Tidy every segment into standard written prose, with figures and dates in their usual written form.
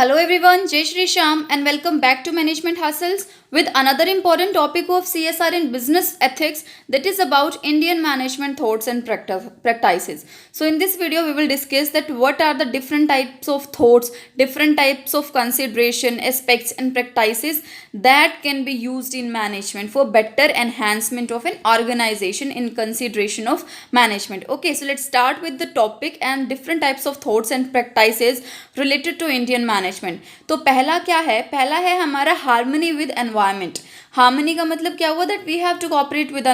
Hello everyone, Jai Shri Sham and welcome back to Management Hustles with another important topic of CSR and business ethics, that is about Indian management thoughts and practices. So in this video we will discuss that what are the different types of thoughts, different types of consideration, aspects and practices that can be used in management for better enhancement of an organization in consideration of management. Okay, so let's start with the topic and different types of thoughts and practices related to Indian management. तो पहला क्या है? पहला है हमारा harmony with environment. Harmony का मतलब क्या हुआ? That we have to cooperate with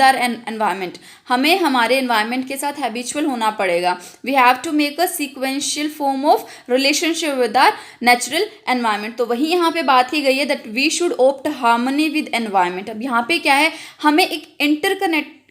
our environment. हमें हमारे एनवायरनमेंट के साथ हैबिचुअल होना पड़ेगा। We have to make a sequential form of relationship with our natural environment. तो वही यहाँ पे बात की गई है that we should opt harmony with environment. अब यहाँ पे क्या है, हमें एक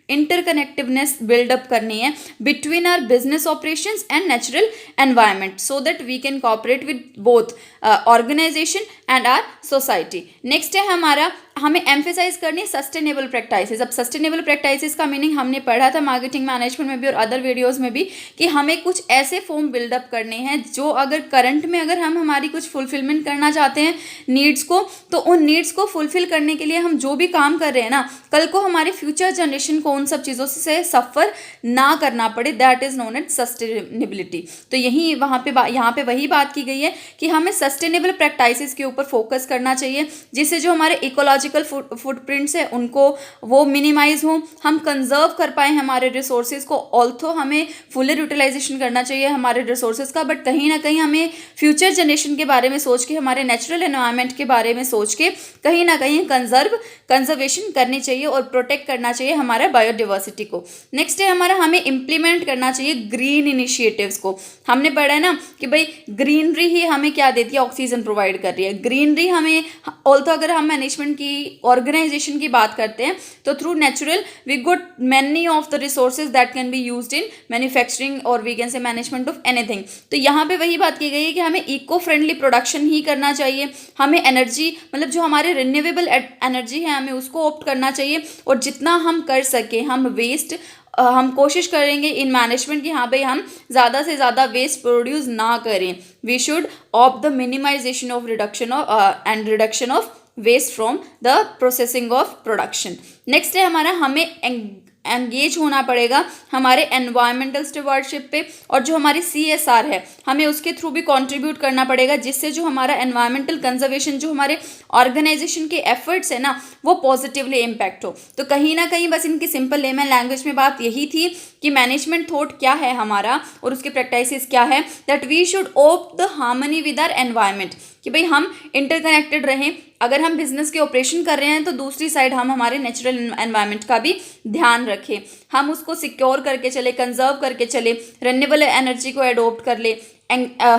इंटरकनेक्टिवनेस बिल्डअप करनी है between our business operations and natural environment so that we can cooperate with both organisation and our society. Next है हमारा, हमें एम्फेसाइज करनी है सस्टेनेबल प्रैक्टिसेस। अब सस्टेनेबल प्रैक्टिसेस का मीनिंग हमने पढ़ा था मार्केटिंग मैनेजमेंट में भी और अदर वीडियोस में भी कि हमें कुछ ऐसे फॉर्म बिल्डअप करने हैं जो अगर करंट में अगर हम हमारी कुछ फुलफिलमेंट करना चाहते हैं नीड्स को, तो उन नीड्स को फुलफिल करने के लिए हम जो भी काम कर रहे हैं ना, कल को हमारे फ्यूचर जनरेशन को उन सब चीज़ों से सफ़र ना करना पड़े। That is known as sustainability. तो यही यहाँ पे वही बात की गई है कि हमें सस्टेनेबल प्रैक्टिसेस के ऊपर फोकस करना चाहिए जिससे जो हमारे इकोलॉजिकल फुटप्रिंट्स है उनको वो मिनिमाइज हो, हम कंजर्व कर पाए हमारे रिसोर्सेज को। ऑल्थो हमें फुल यूटिलाइजेशन करना चाहिए हमारे रिसोर्सेज का, बट कहीं ना कहीं हमें फ्यूचर जनरेशन के बारे में सोच के, हमारे नेचुरल एनवायरनमेंट के बारे में सोच के कहीं ना कहीं कंजर्वेशन करनी चाहिए और प्रोटेक्ट करना चाहिए हमारा बायोडिवर्सिटी को। नेक्स्ट है हमारा, हमें इम्प्लीमेंट करना चाहिए ग्रीन इनिशिएटिव्स को। हमने पढ़ा है ना कि भाई ग्रीनरी ही हमें क्या देती है, ऑक्सीजन प्रोवाइड कर रही है। ग्रीनरी हमें ऑल्थो अगर हम मैनेजमेंट की ऑर्गेनाइजेशन की बात करते हैं तो through natural we got many of the resources that can be used in manufacturing और we can say management of anything. तो यहाँ पे वही बात की गई है कि हमें इको फ्रेंडली प्रोडक्शन ही करना चाहिए। हमें एनर्जी मतलब जो हमारे रिन्यूएबल एनर्जी है हमें उसको ऑप्ट करना चाहिए और जितना हम कर सके हम वेस्ट हम कोशिश करेंगे इन मैनेजमेंट कि हाँ भाई हम ज़्यादा से ज़्यादा वेस्ट प्रोड्यूस ना करें। We should opt the minimisation of reduction of waste from the processing of production. Next है हमारा, हमें एंगेज होना पड़ेगा हमारे एनवायरमेंटल स्टीवर्डशिप पे और जो हमारी CSR है हमें उसके थ्रू भी कंट्रीब्यूट करना पड़ेगा जिससे जो हमारा एनवायरमेंटल कंजर्वेशन, जो हमारे ऑर्गेनाइजेशन के एफर्ट्स है ना, वो पॉजिटिवली इम्पैक्ट हो। तो कहीं ना कहीं बस इनकी सिंपल लेमन लैंग्वेज में बात यही थी कि मैनेजमेंट थॉट क्या है हमारा और उसके प्रैक्टिसेस क्या है, that we should opt the harmony with our environment, कि भाई हम इंटरकनेक्टेड रहें। अगर हम बिजनेस के ऑपरेशन कर रहे हैं तो दूसरी साइड हम हमारे नेचुरल एनवायरनमेंट का भी ध्यान रखें, हम उसको सिक्योर करके चले, कंजर्व करके चले, रिन्यूएबल एनर्जी को एडोप्ट कर ले,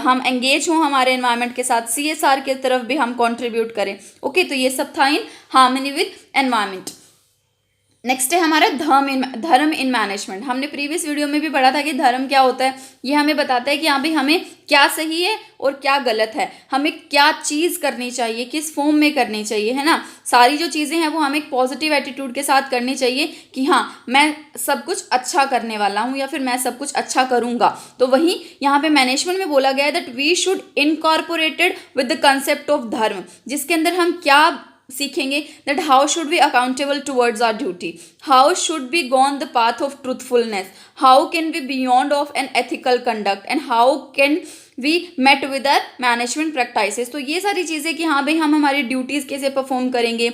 हम एंगेज हों हमारे एनवायरनमेंट के साथ, CSR के तरफ भी हम कंट्रीब्यूट करें। ओके, तो ये सब था in harmony with environment. Next है हमारा धर्म इन मैनेजमेंट। हमने प्रीवियस वीडियो में भी पढ़ा था कि धर्म क्या होता है। ये हमें बताता है कि हाँ भाई हमें क्या सही है और क्या गलत है, हमें क्या चीज़ करनी चाहिए, किस फॉर्म में करनी चाहिए, है ना। सारी जो चीज़ें हैं वो हमें एक पॉजिटिव एटीट्यूड के साथ करनी चाहिए कि हाँ मैं सब कुछ अच्छा करने वाला हूँ या फिर मैं सब कुछ अच्छा करूँगा। तो वहीं यहाँ पे मैनेजमेंट में बोला गया है that we should incorporated with the concept of dharma, जिसके अंदर हम क्या सीखेंगे, that how should be accountable towards our duty, how should be gone the path of truthfulness, how can be beyond of an ethical conduct and how can we met with our management practices. तो ये सारी चीज़ें कि हाँ भाई हम हमारी duties कैसे परफॉर्म करेंगे,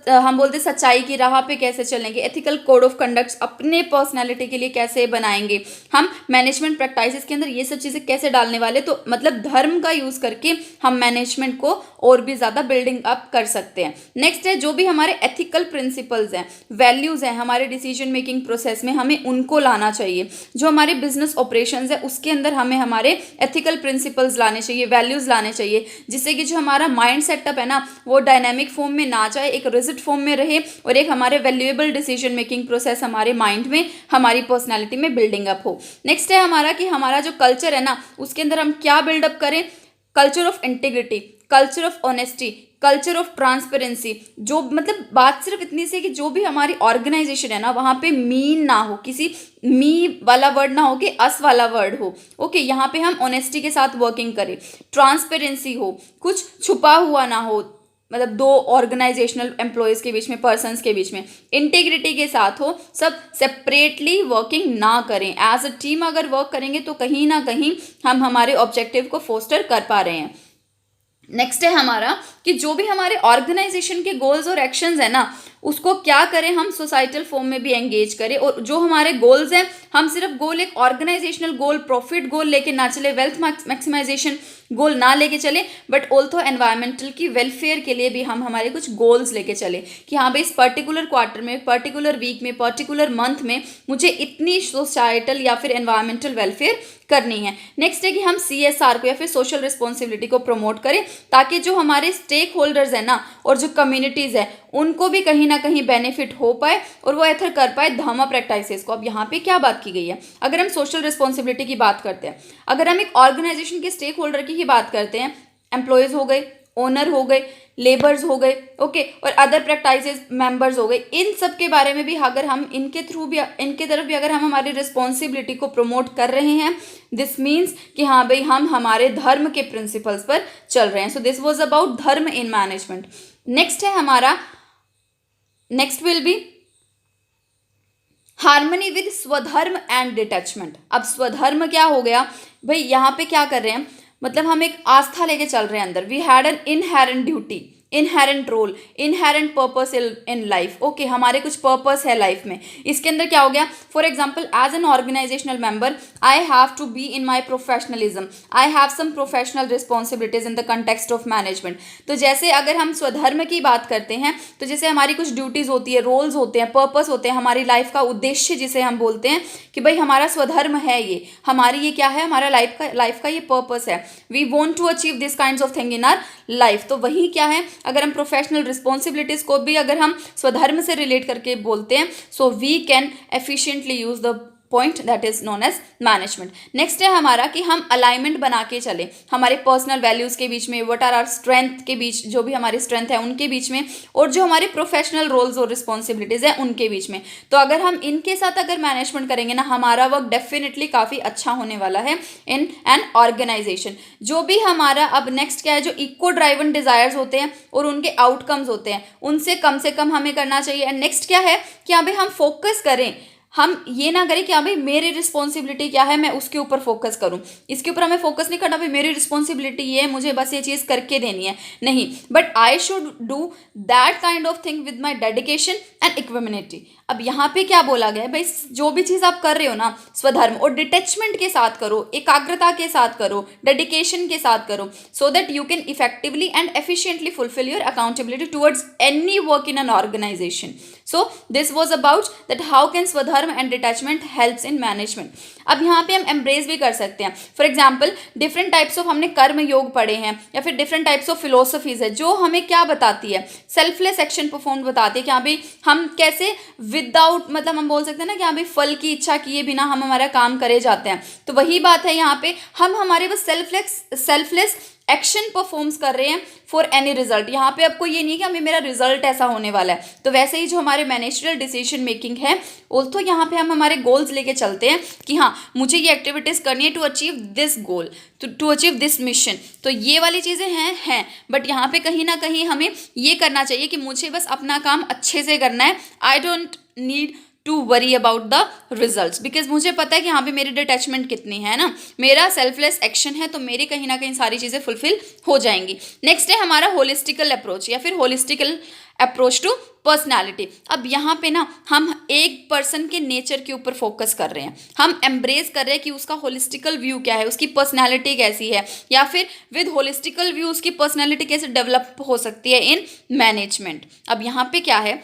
हम बोलते सच्चाई की राह पे कैसे चलेंगे, एथिकल कोड ऑफ कंडक्ट्स अपने पर्सनालिटी के लिए कैसे बनाएंगे, हम मैनेजमेंट प्रैक्टिसेस के अंदर ये सब चीज़ें कैसे डालने वाले। तो मतलब धर्म का यूज़ करके हम मैनेजमेंट को और भी ज़्यादा बिल्डिंग अप कर सकते हैं। नेक्स्ट है जो भी हमारे एथिकल प्रिंसिपल्स हैं, वैल्यूज़ हैं हमारे डिसीजन मेकिंग प्रोसेस में, हमें उनको लाना चाहिए। जो हमारे बिजनेस ऑपरेशंस है उसके अंदर हमें हमारे एथिकल प्रिंसिपल्स लाने चाहिए, वैल्यूज़ लाने चाहिए, जिससे कि जो हमारा माइंड सेटअप है ना वो डायनामिक फॉर्म में ना जाए, एक रिजिड फॉर्म में रहे और एक हमारे वैल्यूएबल डिसीजन मेकिंग प्रोसेस हमारे माइंड में, हमारी पर्सनालिटी में बिल्डिंग अप हो। नेक्स्ट है हमारा कि हमारा जो कल्चर है ना उसके अंदर हम क्या बिल्डअप करें, culture of integrity, culture of honesty, culture of transparency, जो मतलब बात सिर्फ इतनी सी है कि जो भी हमारी ऑर्गेनाइजेशन है ना वहाँ पे मीन ना हो, किसी मी वाला वर्ड ना हो कि अस वाला वर्ड हो। ओके, यहाँ पे हम ऑनेस्टी के साथ वर्किंग करें, ट्रांसपेरेंसी हो, कुछ छुपा हुआ ना हो, मतलब दो ऑर्गेनाइजेशनल एम्प्लॉयज़ के बीच में, पर्सन्स के बीच में, इंटीग्रिटी के साथ हो, सब सेपरेटली वर्किंग ना करें, एज अ टीम अगर वर्क करेंगे तो कहीं ना कहीं हम हमारे ऑब्जेक्टिव को फोस्टर कर पा रहे हैं। नेक्स्ट है हमारा कि जो भी हमारे ऑर्गेनाइजेशन के गोल्स और एक्शंस है ना उसको क्या करें, हम सोसाइटल फॉर्म में भी एंगेज करें, और जो हमारे गोल्स हैं हम सिर्फ गोल एक ऑर्गेनाइजेशनल गोल, प्रॉफिट गोल लेके ना चले, वेल्थ मैक्सिमाइजेशन गोल ना लेके चले, बट ऑल्सो एनवायरमेंटल की वेलफेयर के लिए भी हम हमारे कुछ गोल्स लेके चले कि हाँ भाई इस पर्टिकुलर क्वार्टर में, पर्टिकुलर वीक में, पर्टिकुलर मंथ में मुझे इतनी सोसाइटल या फिर एनवायरमेंटल वेलफेयर करनी है। नेक्स्ट है कि हम CSR को या फिर सोशल रिस्पॉन्सिबिलिटी को प्रमोट करें ताकि जो हमारे स्टेक होल्डर्स है ना और जो कम्युनिटीज़ है उनको भी कहीं ना कहीं बेनिफिट हो पाए और वो ऐसा कर पाए धर्मा प्रैक्टिसेस को। अब यहाँ पे क्या बात की गई है, अगर हम सोशल रिस्पॉन्सिबिलिटी की बात करते हैं, अगर हम एक ऑर्गेनाइजेशन के स्टेक होल्डर की ही बात करते हैं, एम्प्लॉयज़ हो गए, ओनर हो गए, लेबर्स हो गए, ओके, और अदर प्रैक्टिसेस मेंबर्स हो गए, इन सब के बारे में भी अगर हम इनके थ्रू भी, इनके तरफ भी अगर हम हमारी रिस्पॉन्सिबिलिटी को प्रमोट कर रहे हैं, दिस मीन्स कि हाँ भाई हम हमारे धर्म के प्रिंसिपल्स पर चल रहे हैं। सो दिस वॉज अबाउट धर्म इन मैनेजमेंट। नेक्स्ट है हमारा, next will be harmony with Swadharma and detachment. अब स्वधर्म क्या हो गया भाई, यहाँ पे क्या कर रहे हैं, मतलब हम एक आस्था लेके चल रहे हैं अंदर, we had an inherent duty, inherent role, inherent purpose in life. Okay, हमारे कुछ पर्पस है लाइफ में, इसके अंदर क्या हो गया, for example as an organisational member I have to be in my professionalism, I have some professional responsibilities in the context of management. तो जैसे अगर हम स्वधर्म की बात करते हैं तो जैसे हमारी कुछ ड्यूटीज होती है, रोल्स होते हैं, पर्पस होते हैं, हमारी लाइफ का उद्देश्य जिसे हम बोलते हैं कि भाई हमारा स्वधर्म है, ये हमारी, ये क्या है, हमारा लाइफ का ये पर्पस है, we want to achieve this kind of thing in our life. तो वही क्या है, अगर हम प्रोफेशनल रिस्पॉन्सिबिलिटीज को भी अगर हम स्वधर्म से रिलेट करके बोलते हैं, so we can efficiently use the point that is known as management. Next है हमारा कि हम अलाइनमेंट बना के चले हमारे पर्सनल वैल्यूज के बीच में, व्हाट आर आर स्ट्रेंथ के बीच, जो भी हमारी स्ट्रेंथ है उनके बीच में, और जो हमारे प्रोफेशनल रोल्स और रिस्पॉन्सिबिलिटीज है उनके बीच में। तो अगर हम इनके साथ अगर मैनेजमेंट करेंगे ना, हमारा वर्क डेफिनेटली काफ़ी अच्छा होने वाला है इन एन ऑर्गेनाइजेशन। जो भी हमारा अब नेक्स्ट क्या है, जो इको ड्राइवन डिजायर्स होते हैं और उनके आउटकम्स होते हैं उनसे कम हमें करना चाहिए। एंड नेक्स्ट क्या है कि अभी हम फोकस करें, हम ये ना करें कि हाँ भाई मेरी रिस्पॉन्सिबिलिटी क्या है, मैं उसके ऊपर फोकस करूँ, इसके ऊपर हमें फोकस नहीं करना भाई मेरी रिस्पॉन्सिबिलिटी ये है, मुझे बस ये चीज़ करके देनी है, नहीं, but I should do that kind of thing with my dedication and equanimity. अब यहाँ पे क्या बोला गया है भाई, जो भी चीज़ आप कर रहे हो ना स्वधर्म और डिटैचमेंट के साथ करो, एकाग्रता के साथ करो, डेडिकेशन के साथ करो, so that you can effectively and efficiently fulfil your accountability towards any work in an organisation. So this was about that how can Swadharma and detachment helps in management. अब यहाँ पे हम एम्ब्रेस भी कर सकते हैं, for example different types of हमने कर्म योग पढ़े हैं या फिर डिफरेंट टाइप्स ऑफ फिलोसफीज है जो हमें क्या बताती है, सेल्फलेस एक्शन परफॉर्म बताती है कि हाँ भाई हम कैसे विदाउट, मतलब हम बोल सकते हैं ना कि हाँ भाई फल की इच्छा किए बिना हम हमारा काम करे जाते हैं। तो वही बात है यहाँ पे, हम हमारे बस सेल्फलेस एक्शन परफॉर्म्स कर रहे हैं फॉर एनी रिजल्ट। यहाँ पे आपको ये नहीं कि हमें मेरा रिजल्ट ऐसा होने वाला है। तो वैसे ही जो हमारे मैनेजरियल डिसीजन मेकिंग है, ऑल्सो यहाँ पे हम हमारे गोल्स लेके चलते हैं कि हाँ मुझे ये एक्टिविटीज़ करनी है to achieve this goal, to achieve this mission. तो ये वाली चीज़ें हैं बट यहाँ पे कहीं ना कहीं हमें ये करना चाहिए कि मुझे बस अपना काम अच्छे से करना है, I don't need to worry about the results, because मुझे पता है कि यहाँ पे मेरी डिटैचमेंट कितनी है ना, मेरा सेल्फलेस एक्शन है, तो मेरी कहीं ना कहीं सारी चीज़ें फुलफिल हो जाएंगी। नेक्स्ट है हमारा होलिस्टिकल अप्रोच या फिर होलिस्टिकल अप्रोच टू पर्सनैलिटी। अब यहाँ पे ना हम एक पर्सन के नेचर के ऊपर फोकस कर रहे हैं, हम एम्ब्रेस कर रहे हैं कि उसका होलिस्टिकल व्यू क्या है, उसकी पर्सनैलिटी कैसी है, या फिर विद होलिस्टिकल व्यू उसकी पर्सनैलिटी कैसे डेवलप हो सकती है इन मैनेजमेंट। अब यहाँ पे क्या है,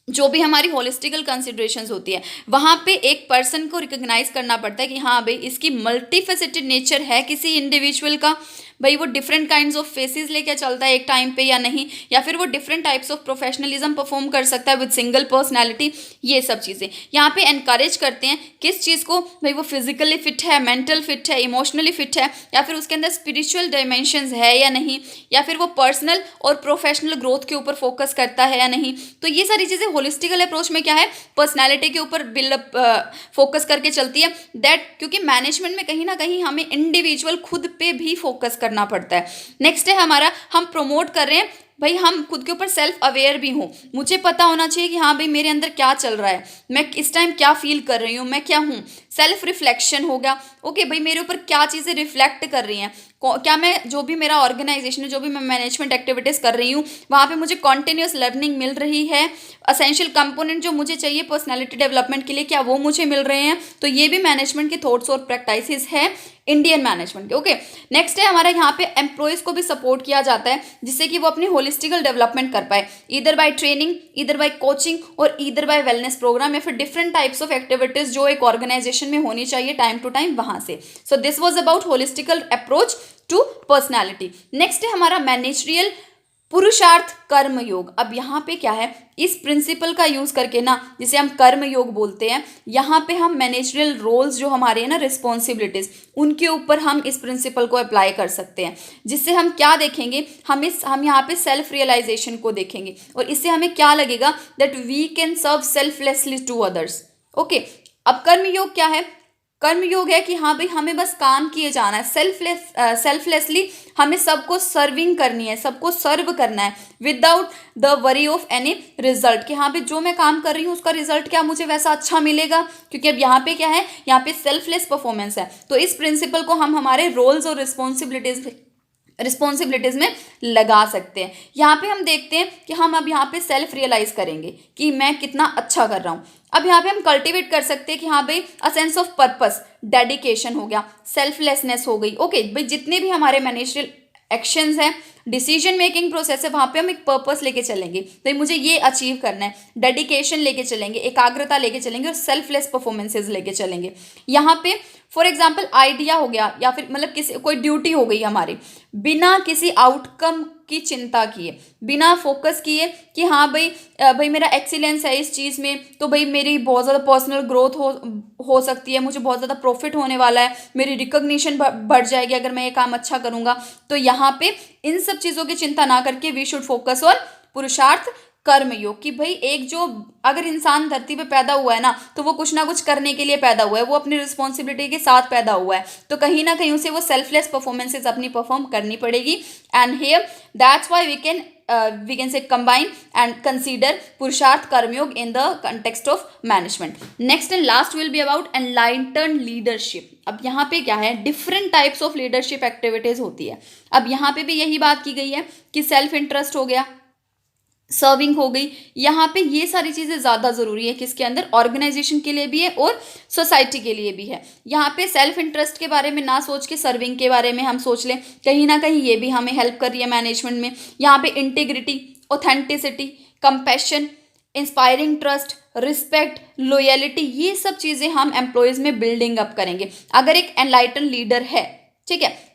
जो भी हमारी होलिस्टिकल कंसिडरेशंस होती है वहाँ पे एक पर्सन को रिकॉग्नाइज करना पड़ता है कि हाँ भाई इसकी मल्टीफेसेटेड नेचर है किसी इंडिविजुअल का, भाई वो डिफरेंट काइंड्स ऑफ फेसेस लेके चलता है एक टाइम पे या नहीं, या फिर वो different types of professionalism perform कर सकता है विद सिंगल पर्सनैलिटी, ये सब चीज़ें यहाँ पे एनकरेज करते हैं। किस चीज़ को, भाई वो फिजिकली फिट है, मेंटल फिट है, इमोशनली फिट है, या फिर उसके अंदर स्पिरिचुअल डायमेंशंस है या नहीं, या फिर वो पर्सनल और प्रोफेशनल ग्रोथ के ऊपर फोकस करता है या नहीं। तो ये सारी चीज़ें होलिस्टिकल अप्रोच में क्या है, पर्सनैलिटी के ऊपर बिल्डअप फोकस करके चलती है। दैट क्योंकि मैनेजमेंट में कहीं ना कहीं हमें इंडिविजुअल खुद पे भी फोकस करना पड़ता है। नेक्स्ट है हमारा, हम प्रमोट कर रहे हैं भाई हम खुद के ऊपर सेल्फ अवेयर भी हूँ, मुझे पता होना चाहिए कि हाँ भाई मेरे अंदर क्या चल रहा है, मैं इस टाइम क्या फील कर रही हूँ, मैं क्या हूँ। सेल्फ रिफ्लेक्शन हो गया, ओके भाई मेरे ऊपर क्या चीज़ें रिफ्लेक्ट कर रही हैं, क्या मैं जो भी मेरा ऑर्गेनाइजेशन है, जो भी मैं मैनेजमेंट एक्टिविटीज़ कर रही हूँ वहाँ पे मुझे कॉन्टिन्यूस लर्निंग मिल रही है, असेंशियल कंपोनेंट जो मुझे चाहिए पर्सनैलिटी डेवलपमेंट के लिए क्या वो मुझे मिल रहे हैं। तो ये भी मैनेजमेंट के थॉट्स और प्रैक्टिसेस है इंडियन मैनेजमेंट के। ओके, नेक्स्ट है हमारा यहाँ पे एम्प्लॉयज को भी सपोर्ट किया जाता है जिससे कि वो अपनी होलिस्टिकल डेवलपमेंट कर पाए, either by training, either by coaching और ईदर बाय वेलनेस प्रोग्राम, या फिर डिफरेंट टाइप्स ऑफ एक्टिविटीज जो एक ऑर्गेनाइजेशन में होनी चाहिए टाइम टू टाइम वहां से। So this was about holistical approach to personality. Next है हमारा मैनेजरियल पुरुषार्थ कर्म योग। अब यहाँ पे क्या है, इस प्रिंसिपल का यूज करके ना, जिसे हम कर्म योग बोलते हैं, यहाँ पे हम मैनेजरियल रोल्स जो हमारे हैं ना, रिस्पॉन्सिबिलिटीज, उनके ऊपर हम इस प्रिंसिपल को अप्लाई कर सकते हैं। जिससे हम क्या देखेंगे, हम यहाँ पे सेल्फ रियलाइजेशन को देखेंगे, और इससे हमें क्या लगेगा that we can serve selflessly to others. Okay, अब कर्म योग क्या है, कर्म योग है कि हाँ भाई हमें बस काम किए जाना है, सेल्फलेसली हमें सबको सर्विंग करनी है, सबको सर्व करना है without the worry of any result, कि हाँ भाई जो मैं काम कर रही हूँ उसका रिजल्ट क्या मुझे वैसा अच्छा मिलेगा, क्योंकि अब यहाँ पे क्या है, यहाँ पे सेल्फलेस परफॉर्मेंस है। तो इस प्रिंसिपल को हम हमारे रोल्स और रिस्पॉन्सिबिलिटीज में लगा सकते हैं। यहाँ पे हम देखते हैं कि हम अब यहाँ पे सेल्फ रियलाइज करेंगे कि मैं कितना अच्छा कर रहा हूँ। अब यहाँ पे हम कल्टीवेट कर सकते हैं कि हाँ भाई a sense of purpose, dedication हो गया, सेल्फलेसनेस हो गई। ओके भाई जितने भी हमारे मैनेजरियल एक्शंस हैं, डिसीजन मेकिंग प्रोसेस है, वहाँ पे हम एक पर्पस लेके चलेंगे, भाई मुझे ये अचीव करना है, डेडिकेशन लेके चलेंगे, एकाग्रता लेके चलेंगे और सेल्फलेस परफॉर्मेंसेज लेके चलेंगे। यहाँ पे फॉर एग्जाम्पल आइडिया हो गया, या फिर मतलब किसी कोई ड्यूटी हो गई हमारी, बिना किसी आउटकम की चिंता किए, बिना फोकस किए कि हाँ भाई मेरा एक्सीलेंस है इस चीज़ में, तो भाई मेरी बहुत ज़्यादा पर्सनल ग्रोथ हो सकती है, मुझे बहुत ज़्यादा प्रॉफिट होने वाला है, मेरी रिकॉग्निशन बढ़ जाएगी अगर मैं ये काम अच्छा करूँगा। तो यहाँ पे इन सब चीज़ों की चिंता ना करके वी शुड फोकस ऑन पुरुषार्थ कर्म योग, कि भाई एक जो अगर इंसान धरती पे पैदा हुआ है ना, तो वो कुछ ना कुछ करने के लिए पैदा हुआ है, वो अपनी रिस्पॉन्सिबिलिटी के साथ पैदा हुआ है, तो कहीं ना कहीं उसे वो सेल्फलेस परफॉर्मेंसेज अपनी परफॉर्म करनी पड़ेगी। And here that's why we can say combine and consider purushartha karmayoga in the context of management. Next and last will be about enlighten leadership. अब यहाँ पे क्या है, different types of leadership activities होती है। अब यहाँ पे भी यही बात की गई है कि सेल्फ इंटरेस्ट हो गया, सर्विंग हो गई, यहाँ पे ये सारी चीज़ें ज़्यादा ज़रूरी है, किसके अंदर, ऑर्गेनाइजेशन के लिए भी है और सोसाइटी के लिए भी है। यहाँ पे सेल्फ इंटरेस्ट के बारे में ना सोच के सर्विंग के बारे में हम सोच लें, कहीं ना कहीं ये भी हमें हेल्प कर रही है मैनेजमेंट में। यहाँ पे integrity, authenticity, compassion, inspiring trust, respect, loyalty, ये सब चीज़ें हम एम्प्लॉयज़ में बिल्डिंग अप करेंगे अगर एक एनलाइटन लीडर है। ठीक है,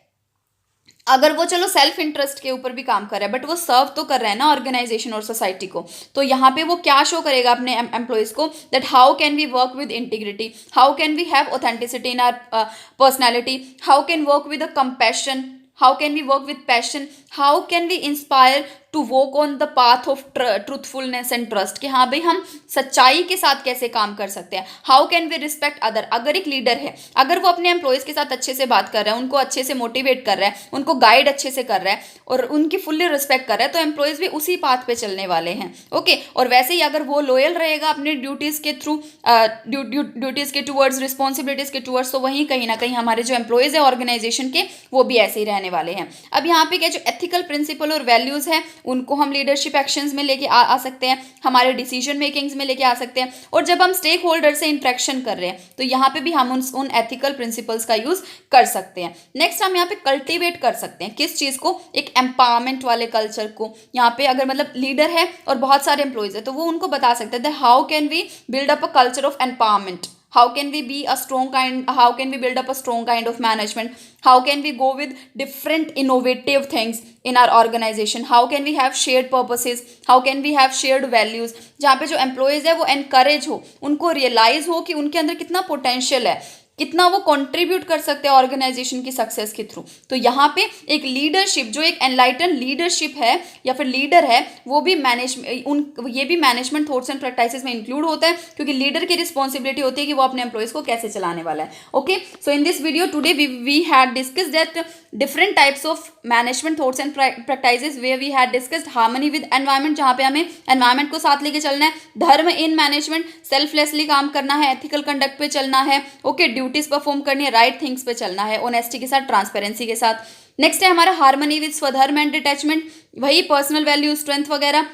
अगर वो चलो सेल्फ इंटरेस्ट के ऊपर भी काम कर रहा है बट वो सर्व तो कर रहा है ना ऑर्गेनाइजेशन और सोसाइटी को, तो यहाँ पे वो क्या शो करेगा अपने एम्प्लॉयज को, that how can we work with integrity, how can we have authenticity in our personality, how can work with a compassion, how can we work with passion, how can we inspire to walk on the path of truthfulness and trust, कि हाँ भाई हम सच्चाई के साथ कैसे काम कर सकते हैं। How can we respect other, अगर एक लीडर है, अगर वो अपने एम्प्लॉयज़ के साथ अच्छे से बात कर रहा है, उनको अच्छे से मोटिवेट कर रहा है, उनको गाइड अच्छे से कर रहा है और उनकी फुल्ली रिस्पेक्ट कर रहा है, तो एम्प्लॉयज़ भी उसी पाथ पे चलने वाले हैं। ओके, और वैसे ही अगर वो लॉयल रहेगा अपने ड्यूटीज़ के थ्रू, ड्यूटीज़ के टूवर्ड्स, रिस्पॉन्सिबिलिटीज़ के टूवर्ड्स, तो वहीं कहीं ना कहीं हमारे जो एम्प्लॉयज़ है ऑर्गेनाइजेशन के, वो भी ऐसे ही रहने वाले हैं। अब यहाँ पे क्या जो एथिकल प्रिंसिपल और वैल्यूज़ है उनको हम लीडरशिप एक्शंस में लेके आ सकते हैं, हमारे डिसीजन मेकिंग्स में लेके आ सकते हैं, और जब हम स्टेक होल्डर से इंटरेक्शन कर रहे हैं तो यहाँ पे भी हम उन एथिकल प्रिंसिपल्स का यूज कर सकते हैं। नेक्स्ट हम यहाँ पे कल्टीवेट कर सकते हैं किस चीज़ को, एक एम्पावरमेंट वाले कल्चर को। यहाँ पे अगर मतलब लीडर है और बहुत सारे एम्प्लॉयज है तो वो उनको बता सकते हैं how can we build up a culture of empowerment, how can we be a strong kind, how can we build up a strong kind of management, how can we go with different innovative things in our organization, how can we have shared purposes, how can we have shared values, जहाँ पे जो employees है वो encourage हो, उनको realise हो कि उनके अंदर कितना पोटेंशियल है, कितना वो कंट्रीब्यूट कर सकते हैं ऑर्गेनाइजेशन की सक्सेस के थ्रू। तो यहाँ पे एक लीडरशिप, जो एक एनलाइटन लीडरशिप है या फिर लीडर है, वो भी ये भी मैनेजमेंट थॉट्स एंड प्रैक्टिसेस में इंक्लूड होता है, क्योंकि लीडर की रिस्पॉन्सिबिलिटी होती है कि वो अपने एम्प्लॉयज़ को कैसे चलाने वाला है। Okay, so in this video today we had discussed that different types of management thoughts and practices where we had discussed harmony with environment, जहाँ पे हमें एनवायरमेंट को साथ लेके चलना है, धर्म इन मैनेजमेंट, सेल्फलेसली काम करना है, एथिकल कंडक्ट पे चलना है, ओके, ड्यूटीज परफॉर्म करनी है, राइट थिंग्स पे चलना है, ऑनेस्टी के साथ, ट्रांसपेरेंसी के साथ। नेक्स्ट है हमारा harmony with Swadharma and detachment, वही पर्सनल वैल्यू, स्ट्रेंथ वगैरह,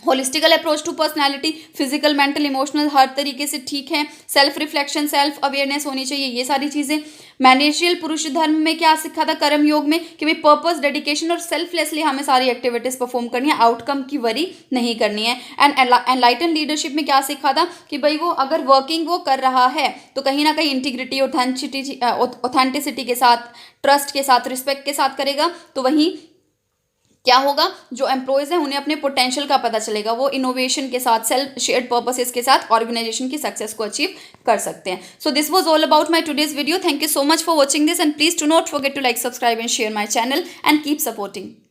holistical approach to personality, physical, mental, emotional हर तरीके से ठीक है, सेल्फ रिफ्लेक्शन, सेल्फ अवेयरनेस होनी चाहिए, ये सारी चीज़ें। मैनेजियल पुरुष धर्म में क्या सीखा था कर्म योग में, कि भाई पर्पस, डेडिकेशन और सेल्फलेसली हमें सारी एक्टिविटीज परफॉर्म करनी है, आउटकम की वरी नहीं करनी है। एंड एनलाइटन लीडरशिप में क्या सीखा था कि भाई वो अगर वर्किंग वो कर रहा है तो कहीं ना कहीं इंटीग्रिटी, ऑथेंटिसिटी के साथ, ट्रस्ट के साथ, रिस्पेक्ट के साथ करेगा, तो वहीं क्या होगा, जो एम्प्लॉयज़ हैं उन्हें अपने पोटेंशियल का पता चलेगा, वो इनोवेशन के साथ, सेल्फ शेयर्ड पर्पसेस के साथ ऑर्गेनाइजेशन की सक्सेस को अचीव कर सकते हैं। So this was all about my today's video. Thank you so much for watching this and please do not forget to like, subscribe and share my channel and keep supporting.